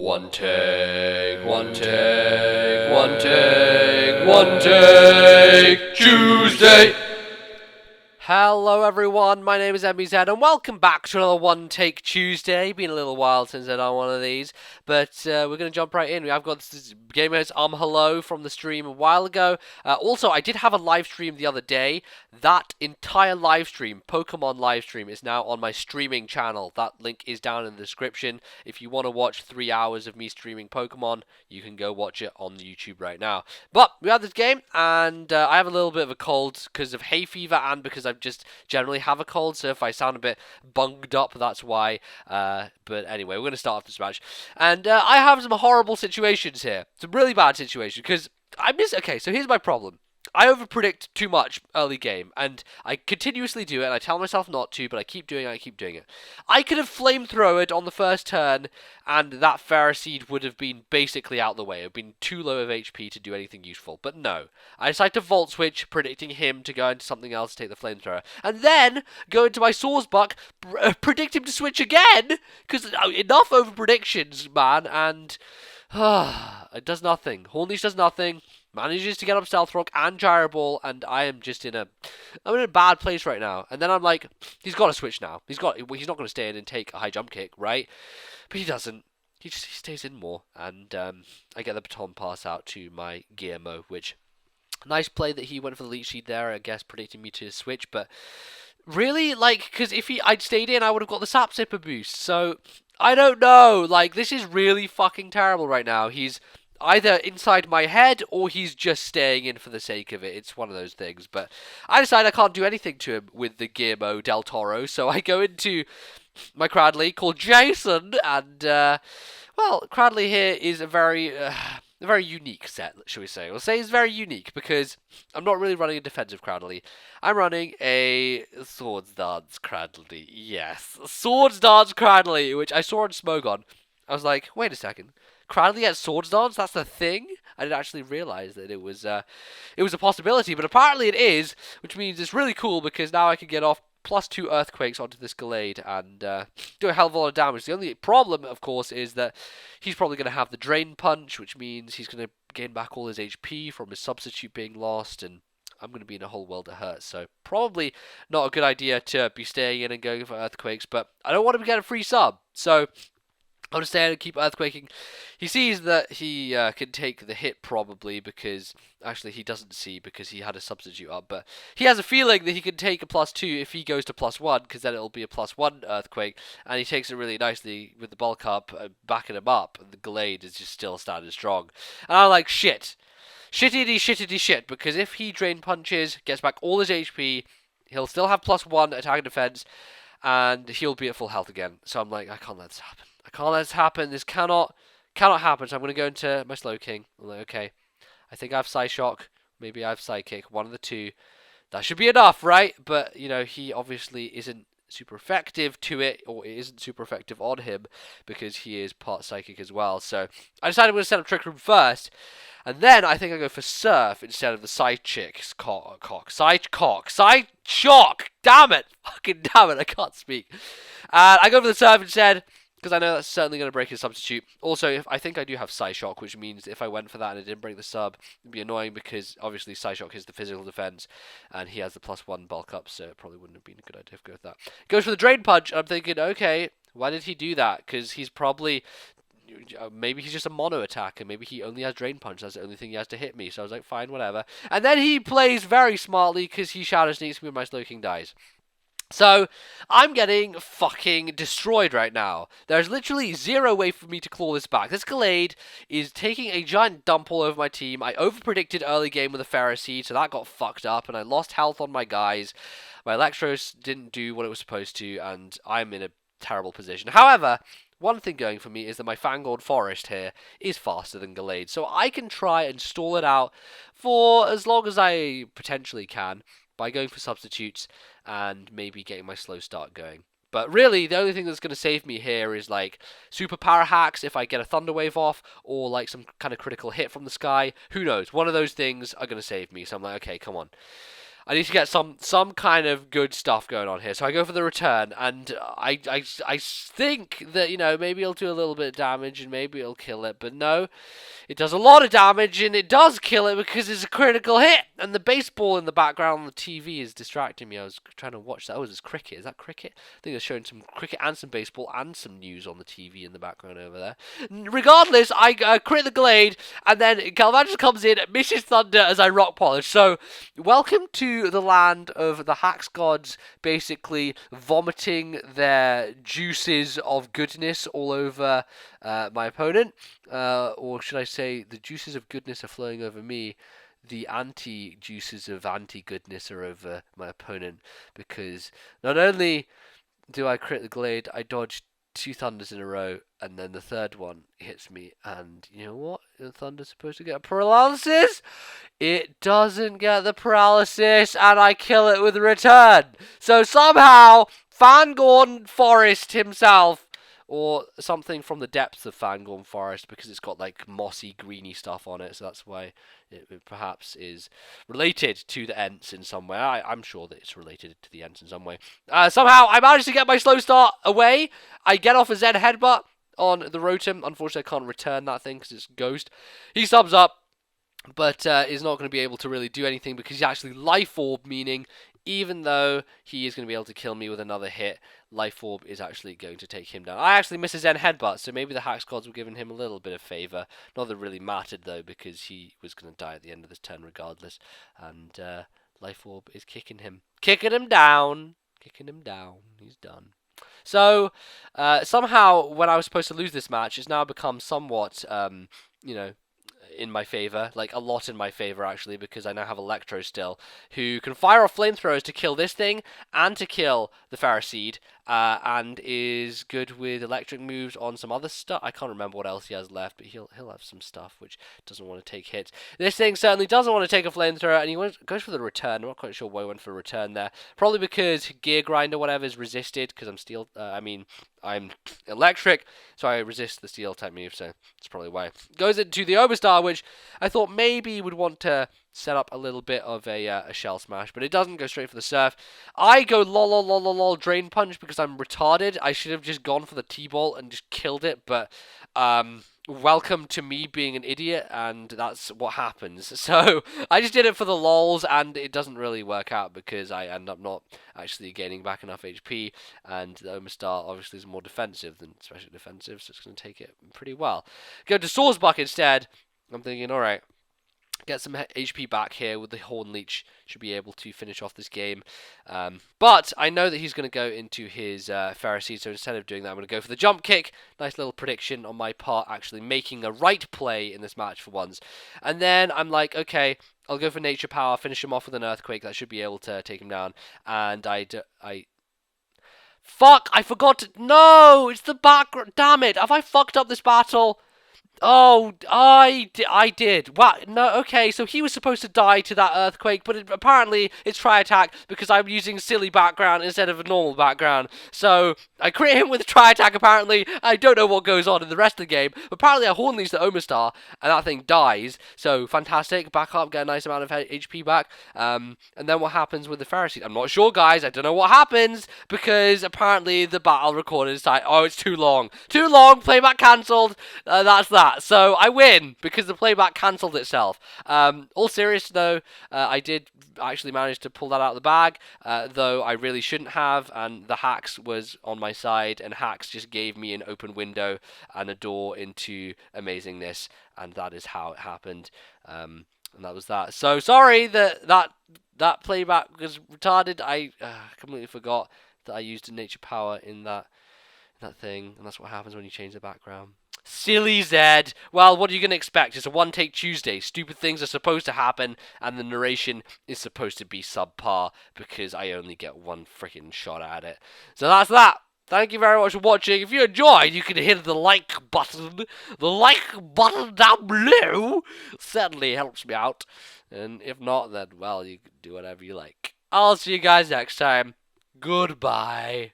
One take, one take, one take, one take, Tuesday. Hello everyone, my name is MBZ and welcome back to another One Take Tuesday. Been a little while since I've done one of these, but we're going to jump right in. I've got this gamers hello from the stream a while ago. Also, I did have a live stream the other day. That entire live stream, Pokemon live stream, is now on my streaming channel. That link is down in the description. If you want to watch 3 hours of me streaming Pokemon, you can go watch it on YouTube right now. But we have this game, and I have a little bit of a cold because of hay fever and because I just generally have a cold, so if I sound a bit bunged up, that's why. But anyway, we're going to start off this match. And I have some horrible situations here. Some really bad situations, because okay, so here's my problem. I overpredict too much early game, and I continuously do it, and I tell myself not to, but I keep doing it, I could have flamethrowered on the first turn, and that Ferroseed would have been basically out the way. It would have been too low of HP to do anything useful, but no. I decided to Volt Switch, predicting him to go into something else to take the flamethrower, and then go into my Swordsbuck, predict him to switch again, because enough over-predictions, man, and it does nothing. Hornleash does nothing. Manages to get up Stealth Rock and Gyro Ball, and I am just I'm in a bad place right now. And then I'm like, he's got to switch now. He's not going to stay in and take a high jump kick, right? But he doesn't. He stays in more, and I get the baton pass out to my Guillermo, which nice play that he went for the Leech Seed there. I guess predicting me to switch, but really, because if I'd stayed in, I would have got the Sap Zipper boost. So I don't know. This is really fucking terrible right now. He's either inside my head or he's just staying in for the sake of it. It's one of those things. But I decide I can't do anything to him with the Guillermo del Toro, so I go into my Cradley called Jason, and Cradley here is a very unique set, shall we say. We'll say it's very unique because I'm not really running a defensive Cradley. I'm running a Swords Dance Cradley. Yes, Swords Dance Cradley, which I saw on Smogon. I was like, wait a second. Cradley at Swords Dance? That's the thing? I didn't actually realise that it was a possibility, but apparently it is, which means it's really cool because now I can get off +2 Earthquakes onto this Gallade and do a hell of a lot of damage. The only problem, of course, is that he's probably going to have the Drain Punch, which means he's going to gain back all his HP from his substitute being lost, and I'm going to be in a whole world of hurt. So probably not a good idea to be staying in and going for Earthquakes, but I don't want him to get a free sub. So I'm going to stay in and keep Earthquaking. He sees that he can take the hit probably because, actually he doesn't see because he had a substitute up, but he has a feeling that he can take a +2 if he goes to +1 because then it'll be a +1 Earthquake, and he takes it really nicely with the bulk up, backing him up, and the Gallade is just still standing strong. And I'm like, shit, because if he Drain Punches, gets back all his HP, he'll still have +1 attack and defense, and he'll be at full health again. So I'm like, I can't let this happen. This cannot happen. So I'm going to go into my Slowking. I'm like, okay, I think I have Psyshock. Maybe I have Psychic. One of the two. That should be enough, right? But, he obviously isn't super effective to it, or it isn't super effective on him, because he is part Psychic as well. So I decided I'm going to set up Trick Room first. And then I think I go for Surf instead of the Psychic. Psyshock! Damn it! Fucking damn it, I can't speak. And I go for the Surf instead, because I know that's certainly going to break his substitute. Also, I think I do have Psyshock, which means if I went for that and it didn't break the sub, it'd be annoying because obviously Psyshock is the physical defense and he has the +1 bulk up, so it probably wouldn't have been a good idea to go with that. Goes for the Drain Punch, and I'm thinking, okay, why did he do that? Because he's probably, maybe he's just a mono attacker, maybe he only has Drain Punch, that's the only thing he has to hit me, so I was like, fine, whatever. And then he plays very smartly because he Shadow Sneaks me when my Slowking dies. So, I'm getting fucking destroyed right now. There's literally zero way for me to claw this back. This Gallade is taking a giant dump all over my team. I overpredicted early game with a Ferroseed, so that got fucked up, and I lost health on my guys. My Electros didn't do what it was supposed to, and I'm in a terrible position. However, one thing going for me is that my Fangorn Forest here is faster than Gallade, so I can try and stall it out for as long as I potentially can by going for substitutes and maybe getting my slow start going. But really, the only thing that's going to save me here is super power hacks if I get a Thunder Wave off, or some kind of critical hit from the sky. Who knows? One of those things are going to save me. So I'm like, okay, come on. I need to get some kind of good stuff going on here. So I go for the return, and I think that, you know, maybe it'll do a little bit of damage and maybe it'll kill it, but no, it does a lot of damage and it does kill it because it's a critical hit. And the baseball in the background on the TV is distracting me. I was trying to watch that. Oh, is cricket? Is that cricket? I think they're showing some cricket and some baseball and some news on the TV in the background over there. Regardless, I crit the Glade, and then Galvanius comes in, misses Thunder as I rock polish. So, welcome to the land of the Hax gods basically vomiting their juices of goodness all over my opponent. Or should I say, the juices of goodness are flowing over me. The anti-juices of anti-goodness are over my opponent. Because not only do I crit the Glade, I dodge 2 Thunders in a row, and then the third one hits me, and you know what? The Thunder's supposed to get paralysis? It doesn't get the paralysis, and I kill it with a return. So somehow, Fangorn Forest himself, or something from the depths of Fangorn Forest, because it's got like mossy, greeny stuff on it, so that's why it perhaps is related to the Ents in some way. I'm sure that it's related to the Ents in some way. Somehow, I managed to get my slow start away. I get off a Zen headbutt on the Rotom. Unfortunately, I can't return that thing because it's Ghost. He subs up, but is not going to be able to really do anything because he's actually Life Orb, meaning even though he is going to be able to kill me with another hit, Life Orb is actually going to take him down. I actually missed a Zen Headbutt, so maybe the Hax gods were giving him a little bit of favour. Not that it really mattered, though, because he was going to die at the end of this turn regardless. And Life Orb is kicking him. Kicking him down. Kicking him down. He's done. So, somehow, when I was supposed to lose this match, it's now become somewhat, you know, in my favour, like a lot in my favour actually, because I now have Electro still, who can fire off flamethrowers to kill this thing and to kill the Phariseed, and is good with electric moves on some other stuff. I can't remember what else he has left, but he'll have some stuff which doesn't want to take hits. This thing certainly doesn't want to take a flamethrower, and he goes for the return. I'm not quite sure why he went for a return there. Probably because Gear Grind or whatever is resisted, because I'm steel. I'm electric, so I resist the steel type move, so that's probably why. Goes into the Oberstar, which I thought maybe would want to set up a little bit of a Shell Smash, but it doesn't go straight for the Surf. I go lol Drain Punch because I'm retarded. I should have just gone for the T-Bolt and just killed it, but welcome to me being an idiot, and that's what happens. So I just did it for the lols, and it doesn't really work out because I end up not actually gaining back enough HP, and the Omerstar obviously is more defensive than special defensive, so it's going to take it pretty well. Go to Swordsbuck instead. I'm thinking, alright, get some HP back here with the Horn Leech. Should be able to finish off this game. But I know that he's going to go into his Pharisee, so instead of doing that, I'm going to go for the Jump Kick. Nice little prediction on my part, actually making a right play in this match for once. And then I'm like, okay, I'll go for Nature Power, finish him off with an Earthquake. That should be able to take him down. And Fuck, I forgot to... No, it's the background. Damn it, have I fucked up this battle? Oh, I did. What? No, okay, so he was supposed to die to that Earthquake, but apparently it's Tri-Attack because I'm using silly background instead of a normal background. So, I crit him with Tri-Attack, apparently. I don't know what goes on in the rest of the game, but apparently I Horn Leech the Omerstar, and that thing dies. So, fantastic. Back up, get a nice amount of HP back. And then what happens with the Pharisee? I'm not sure, guys. I don't know what happens, because apparently the battle recorded is tight. Oh, it's too long. Too long, playback cancelled. That's that. So I win because the playback cancelled itself. All serious though, I did actually manage to pull that out of the bag, though I really shouldn't have, and the Hax was on my side, and Hax just gave me an open window and a door into amazingness, and that is how it happened. And that was that. So sorry that playback was retarded. I completely forgot that I used a nature power in that thing, and that's what happens when you change the background. Silly Zed. Well, what are you going to expect? It's a one-take Tuesday. Stupid things are supposed to happen, and the narration is supposed to be subpar because I only get one freaking shot at it. So that's that. Thank you very much for watching. If you enjoyed, you can hit the like button. The like button down below certainly helps me out. And if not, then, well, you can do whatever you like. I'll see you guys next time. Goodbye.